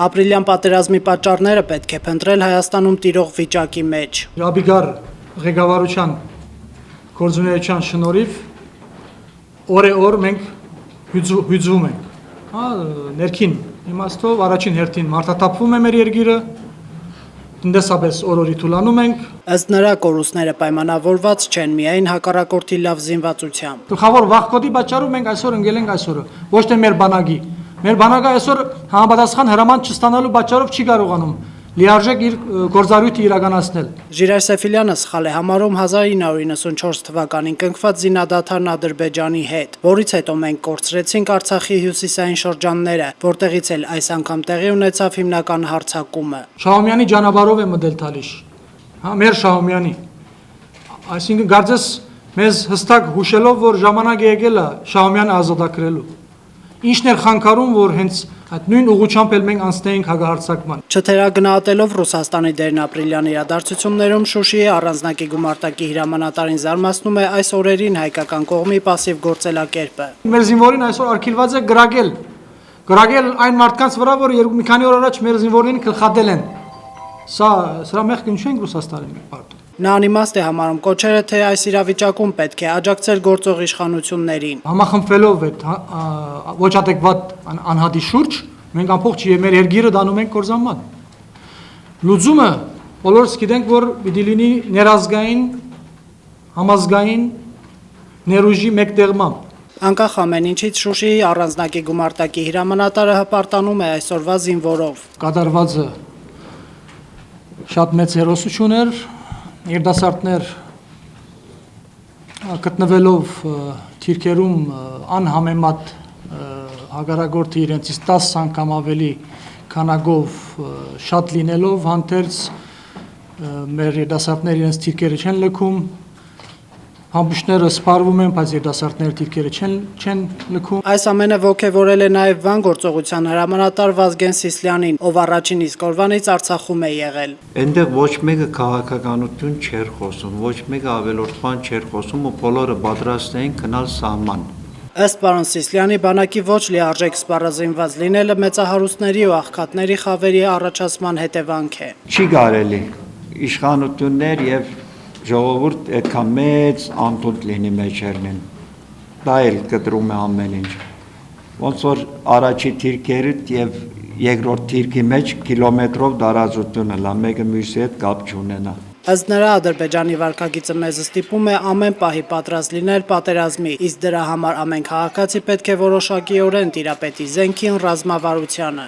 Ապրիլյան պատերազմի պատճառները պետք է փնտրել Հայաստանում տիրող վիճակի մեջ։ Ռաբիգար ղեկավարության գործունեության շնորհիվ օր մենք հյուծվում ենք։ Ներքին իմաստով առաջին հերթին մարդատապվում է մեր երկիրը, տնտեսապես օրորի թուլանում ենք։ Ըստ նրա կորուստները պայմանավորված չեն միայն հակառակորդի լավ զինվածությամբ։ Գլխավոր վախկոտի պատճառով մենք այսօր ընկել ենք այսօրը, ոչ թե մեր բանակի։ Մեր բանակը այսօր համապատասխան հրաման չստանալու պատճառով չի կարողանում լիարժեք իր գործառույթը իրականացնել։ Ժիրայր Սեֆիլյանը սխալ է համարում 1994 թվականին կնքված զինադադարն Ադրբեջանի հետ, որից հետո մենք կորցրեցինք Արցախի հյուսիսային շրջանները, որտեղից էլ այս անգամ տեղի ունեցավ հիմնական հարձակումը։ Շահումյանի ճանապարհով է մտել Թալիշ։ Մեր Շահումյանի։ Այսինքն կարծես մեզ հստակ հուշելով, որ ժամանակ է եկել է Շահումյանը ազատագրելու։ Ինչն էր խանգարում, որ հենց այդ նույն ուղղությամբ էլ մենք անցնեինք հակահարձակման։ Չթերագնահատելով Ռուսաստանի դերն ապրիլյան իրադարձություններում Շուշիի առանձնակի գումարտակի հրամանատարին զարմացնում է այս օրերին հայկական կողմի պասիվ գործելակերպը։ Մեր զինվորին այսօր արգելված է գրագել այն մարդկանց վրա, որ մի քանի օր առաջ մեր զինվորներին գլխատել են։ Սրա մեղքը ինչու ենք Ռուսաստանին պարտում։ Նա անիմաստ է համարում կոչերը, թե այս իրավիճակում պետք է աջակցել գործող իշխանություններին։ Համախմբվելով այդ ոչ adekvat անհատի շուրջ, մենք ամբողջ մեր երկիրը դանում ենք կորզանման։ Լուծումը բոլորս գիտենք, որ պիտի լինի ներազգային, համազգային ներուժի մեկտեղմամբ։ Անկախ ամեն ինչից Շուշիի առանձնակի գումարտակի հրամանատարը հպարտանում է այսօրվա զինվորով։ Կատարվածը շատ մեծ հերոսություն էր, երիտասարդներ գտնվելով թիրքերում անհամեմատ հակառակորդի իրենցից 10 անգամ ավելի քանակով շատ լինելով հանդերձ մեր երիտասարդները իրենց թիրքերը չեն լքում, համբույրները սպառվում են, բայց երիտասարդները թիրքերը չեն լքում։ Այս ամենը ոգևորել է նաև Վան գործողության հրամանատար Վազգեն Սիսլյանին, ով առաջին իսկ օրվանից Արցախում է եղել։ Այնտեղ ոչ մեկը քաղաքականություն չէր խոսում, ոչ մեկը ավելորդման չէր խոսում ու բոլորը պատրաստ էին գնալ սահման։ Ըստ պարոն Սիսլյանի, բանակի ոչ լիարժեք սպառազինված լինելը մեծահարուստների ու աղքատների խավերի առաջացման հետևանք է։ Չի կարելի իշխանություններ եւ ժողովուրդ այդքան մեծ անդունդ լինի մեջերնին։ Դա էլ կտրում է ամեն ինչ։ Ոնց որ առաջի թիրքերից եւ երկրորդ թիրքի մեջ կիլոմետրով տարածությունը լա, մեկը մյուսի հետ կապ չունենա։ Ըստ նրա Ադրբեջանի վարքագիծը մեզ ստիպում է ամեն պահի պատրաստ լինել պատերազմի, իսկ դրա համար ամեն քաղաքացի պետք է որոշակիորեն տիրապետի զենքին, ռազմավարությանը։